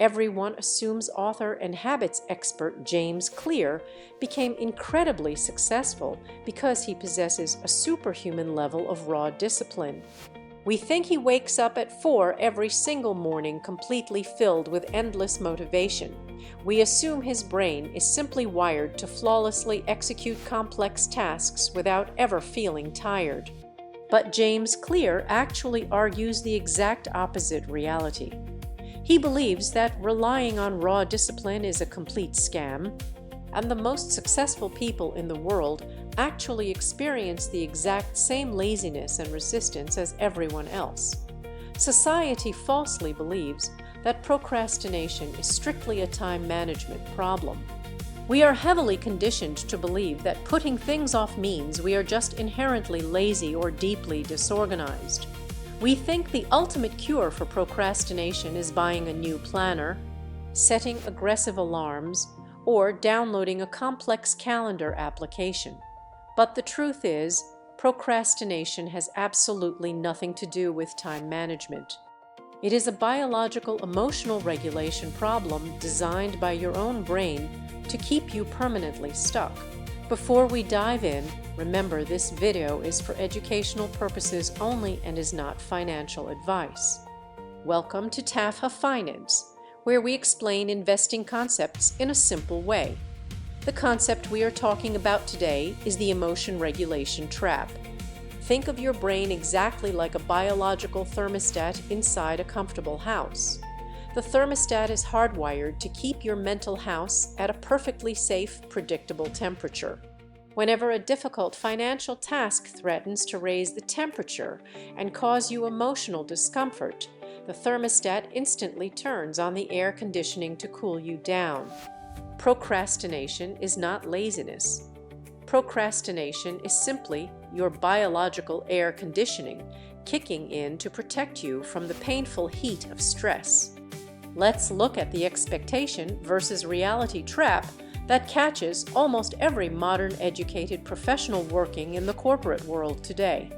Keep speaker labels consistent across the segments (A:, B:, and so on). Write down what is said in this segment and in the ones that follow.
A: Everyone assumes author and habits expert James Clear became incredibly successful because he possesses a superhuman level of raw discipline. We think he wakes up at 4 every single morning completely filled with endless motivation. We assume his brain is simply wired to flawlessly execute complex tasks without ever feeling tired. But James Clear actually argues the exact opposite reality. He believes that relying on raw discipline is a complete scam, and the most successful people in the world actually experience the exact same laziness and resistance as everyone else. Society falsely believes that procrastination is strictly a time management problem. We are heavily conditioned to believe that putting things off means we are just inherently lazy or deeply disorganized. We think the ultimate cure for procrastination is buying a new planner, setting aggressive alarms, or downloading a complex calendar application. But the truth is, procrastination has absolutely nothing to do with time management. It is a biological emotional regulation problem designed by your own brain to keep you permanently stuck. Before we dive in, remember this video is for educational purposes only and is not financial advice. Welcome to TAFHA Finance, where we explain investing concepts in a simple way. The concept we are talking about today is the emotion regulation trap. Think of your brain exactly like a biological thermostat inside a comfortable house. The thermostat is hardwired to keep your mental house at a perfectly safe, predictable temperature. Whenever a difficult financial task threatens to raise the temperature and cause you emotional discomfort, the thermostat instantly turns on the air conditioning to cool you down. Procrastination is not laziness. Procrastination is simply your biological air conditioning kicking in to protect you from the painful heat of stress. Let's look at the expectation versus reality trap that catches almost every modern educated professional working in the corporate world today.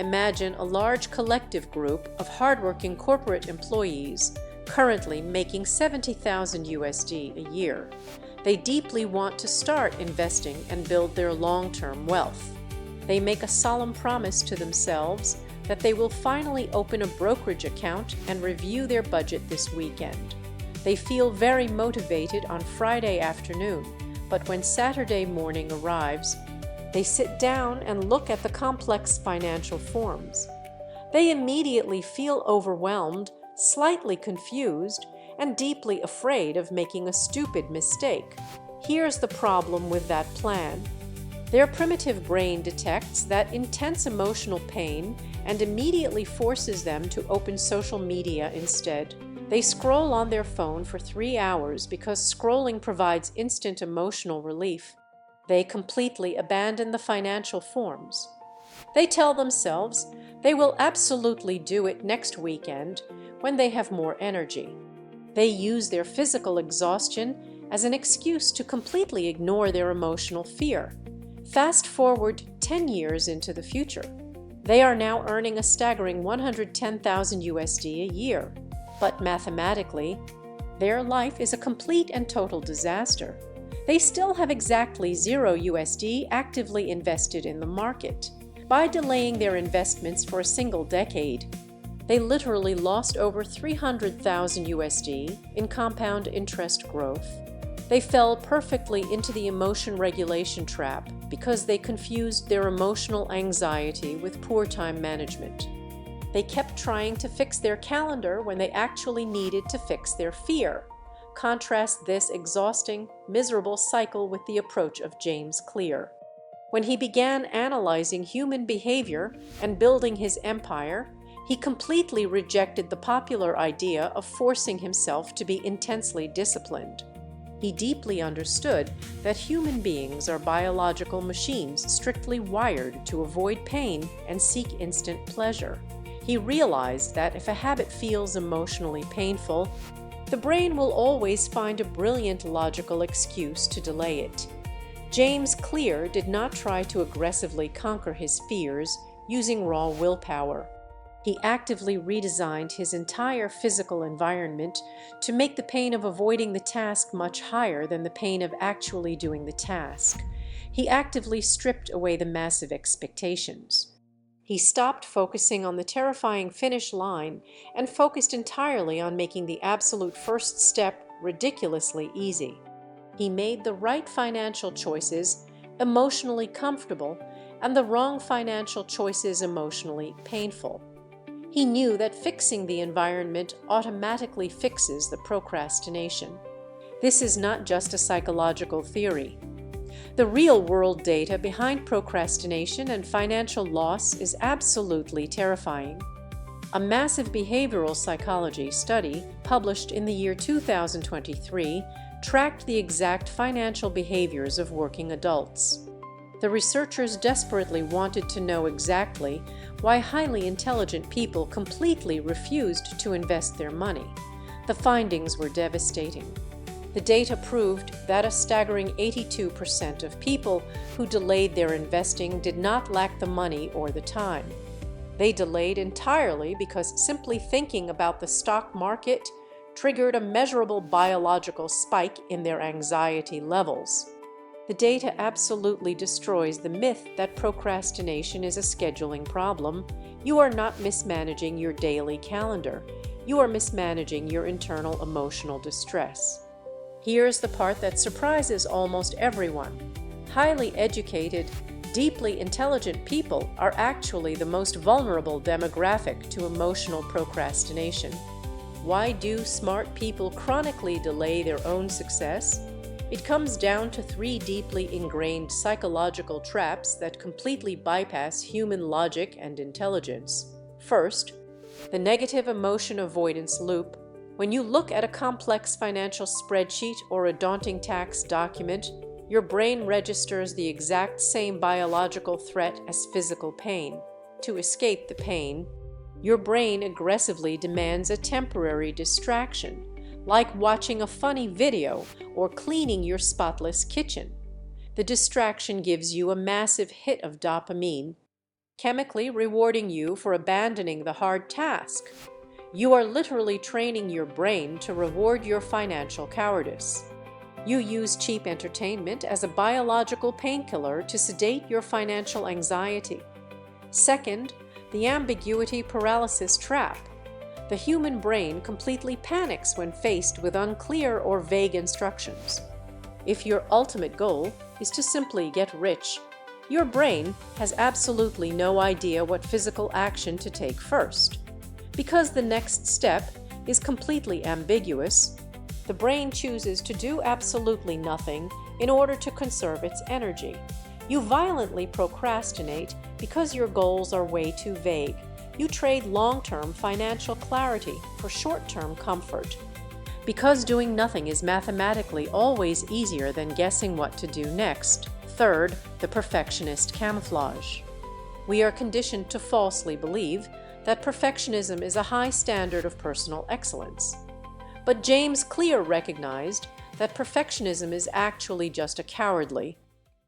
A: Imagine a large collective group of hardworking corporate employees currently making $70,000 USD a year. They deeply want to start investing and build their long-term wealth. They make a solemn promise to themselves that they will finally open a brokerage account and review their budget this weekend. They feel very motivated on Friday afternoon, but when Saturday morning arrives, they sit down and look at the complex financial forms. They immediately feel overwhelmed, slightly confused, and deeply afraid of making a stupid mistake. Here's the problem with that plan. Their primitive brain detects that intense emotional pain and immediately forces them to open social media instead. They scroll on their phone for 3 hours because scrolling provides instant emotional relief. They completely abandon the financial forms. They tell themselves they will absolutely do it next weekend when they have more energy. They use their physical exhaustion as an excuse to completely ignore their emotional fear. Fast forward 10 years into the future. They are now earning a staggering $110,000 USD a year. But mathematically, their life is a complete and total disaster. They still have exactly $0 USD actively invested in the market. By delaying their investments for a single decade, they literally lost over $300,000 USD in compound interest growth. They fell perfectly into the emotion regulation trap because they confused their emotional anxiety with poor time management. They kept trying to fix their calendar when they actually needed to fix their fear. Contrast this exhausting, miserable cycle with the approach of James Clear. When he began analyzing human behavior and building his empire, he completely rejected the popular idea of forcing himself to be intensely disciplined. He deeply understood that human beings are biological machines strictly wired to avoid pain and seek instant pleasure. He realized that if a habit feels emotionally painful, the brain will always find a brilliant logical excuse to delay it. James Clear did not try to aggressively conquer his fears using raw willpower. He actively redesigned his entire physical environment to make the pain of avoiding the task much higher than the pain of actually doing the task. He actively stripped away the massive expectations. He stopped focusing on the terrifying finish line and focused entirely on making the absolute first step ridiculously easy. He made the right financial choices emotionally comfortable and the wrong financial choices emotionally painful. He knew that fixing the environment automatically fixes the procrastination. This is not just a psychological theory. The real-world data behind procrastination and financial loss is absolutely terrifying. A massive behavioral psychology study published in the year 2023 tracked the exact financial behaviors of working adults. The researchers desperately wanted to know exactly why highly intelligent people completely refused to invest their money. The findings were devastating. The data proved that a staggering 82% of people who delayed their investing did not lack the money or the time. They delayed entirely because simply thinking about the stock market triggered a measurable biological spike in their anxiety levels. The data absolutely destroys the myth that procrastination is a scheduling problem. You are not mismanaging your daily calendar. You are mismanaging your internal emotional distress. Here's the part that surprises almost everyone. Highly educated, deeply intelligent people are actually the most vulnerable demographic to emotional procrastination. Why do smart people chronically delay their own success? It comes down to three deeply ingrained psychological traps that completely bypass human logic and intelligence. First, the negative emotion avoidance loop. When you look at a complex financial spreadsheet or a daunting tax document, your brain registers the exact same biological threat as physical pain. To escape the pain, your brain aggressively demands a temporary distraction, like watching a funny video or cleaning your spotless kitchen. The distraction gives you a massive hit of dopamine, chemically rewarding you for abandoning the hard task. You are literally training your brain to reward your financial cowardice. You use cheap entertainment as a biological painkiller to sedate your financial anxiety. Second, the ambiguity paralysis trap. The human brain completely panics when faced with unclear or vague instructions. If your ultimate goal is to simply get rich, your brain has absolutely no idea what physical action to take first. Because the next step is completely ambiguous, the brain chooses to do absolutely nothing in order to conserve its energy. You violently procrastinate because your goals are way too vague. You trade long-term financial clarity for short-term comfort. Because doing nothing is mathematically always easier than guessing what to do next. Third, the perfectionist camouflage. We are conditioned to falsely believe that perfectionism is a high standard of personal excellence. But James Clear recognized that perfectionism is actually just a cowardly,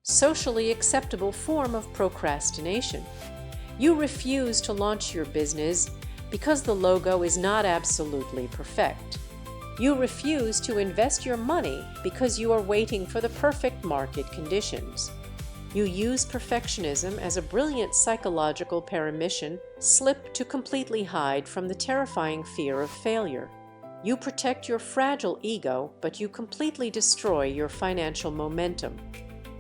A: socially acceptable form of procrastination. You refuse to launch your business because the logo is not absolutely perfect. You refuse to invest your money because you are waiting for the perfect market conditions. You use perfectionism as a brilliant psychological permission slip to completely hide from the terrifying fear of failure. You protect your fragile ego, but you completely destroy your financial momentum.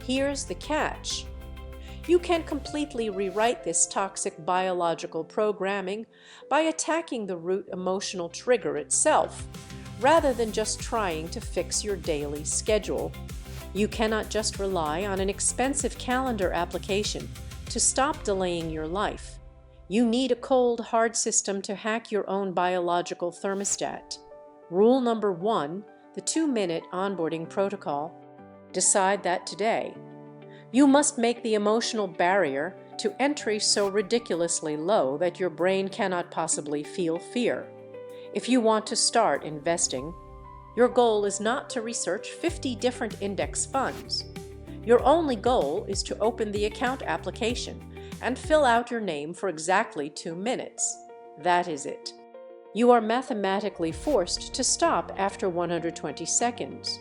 A: Here's the catch. You can completely rewrite this toxic biological programming by attacking the root emotional trigger itself, rather than just trying to fix your daily schedule. You cannot just rely on an expensive calendar application to stop delaying your life. You need a cold, hard system to hack your own biological thermostat. Rule number 1, the 2-minute onboarding protocol. Decide that today. You must make the emotional barrier to entry so ridiculously low that your brain cannot possibly feel fear. If you want to start investing, your goal is not to research 50 different index funds. Your only goal is to open the account application and fill out your name for exactly 2 minutes. That is it. You are mathematically forced to stop after 120 seconds.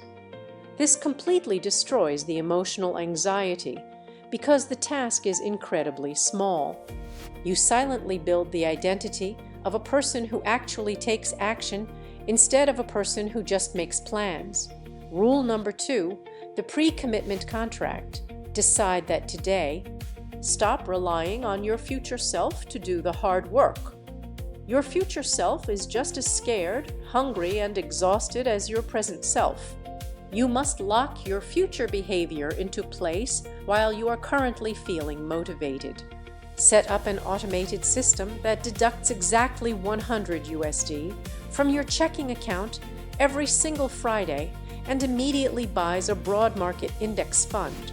A: This completely destroys the emotional anxiety because the task is incredibly small. You silently build the identity of a person who actually takes action instead of a person who just makes plans. Rule number 2, the pre-commitment contract. Decide that today, stop relying on your future self to do the hard work. Your future self is just as scared, hungry, and exhausted as your present self. You must lock your future behavior into place while you are currently feeling motivated. Set up an automated system that deducts exactly $100 from your checking account every single Friday and immediately buys a broad market index fund.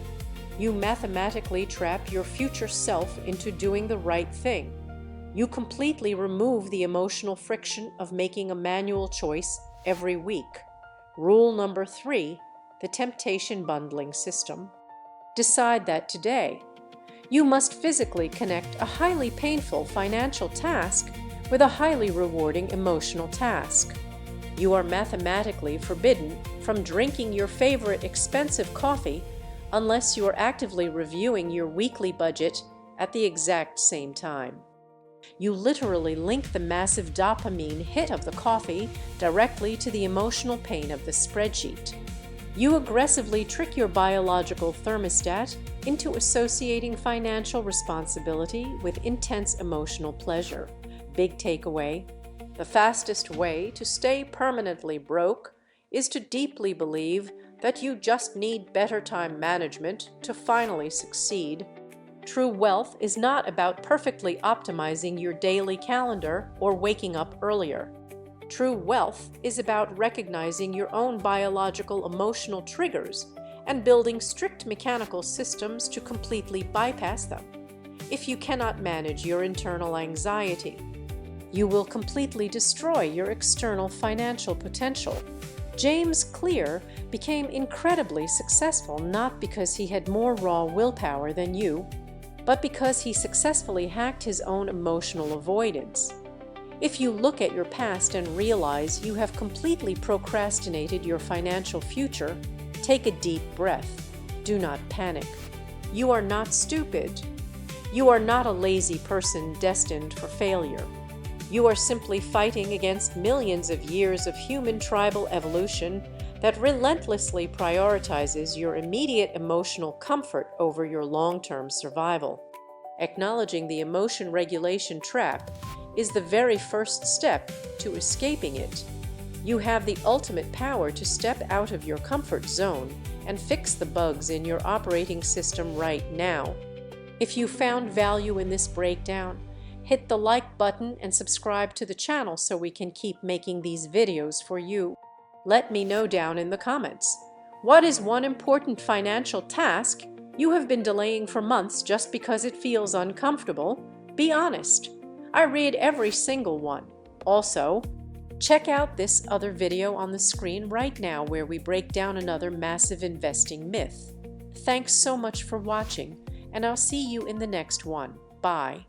A: You mathematically trap your future self into doing the right thing. You completely remove the emotional friction of making a manual choice every week. Rule number 3, the temptation bundling system. Decide that today, you must physically connect a highly painful financial task with a highly rewarding emotional task. You are mathematically forbidden from drinking your favorite expensive coffee unless you are actively reviewing your weekly budget at the exact same time. You literally link the massive dopamine hit of the coffee directly to the emotional pain of the spreadsheet. You aggressively trick your biological thermostat into associating financial responsibility with intense emotional pleasure. Big takeaway: the fastest way to stay permanently broke is to deeply believe that you just need better time management to finally succeed. True wealth is not about perfectly optimizing your daily calendar or waking up earlier. True wealth is about recognizing your own biological emotional triggers and building strict mechanical systems to completely bypass them. If you cannot manage your internal anxiety, you will completely destroy your external financial potential. James Clear became incredibly successful not because he had more raw willpower than you, but because he successfully hacked his own emotional avoidance. If you look at your past and realize you have completely procrastinated your financial future, take a deep breath. Do not panic. You are not stupid. You are not a lazy person destined for failure. You are simply fighting against millions of years of human tribal evolution that relentlessly prioritizes your immediate emotional comfort over your long-term survival. Acknowledging the emotion regulation trap is the very first step to escaping it. You have the ultimate power to step out of your comfort zone and fix the bugs in your operating system right now. If you found value in this breakdown, hit the like button and subscribe to the channel so we can keep making these videos for you. Let me know down in the comments. What is one important financial task you have been delaying for months just because it feels uncomfortable? Be honest. I read every single one. Also, check out this other video on the screen right now where we break down another massive investing myth. Thanks so much for watching, and I'll see you in the next one. Bye.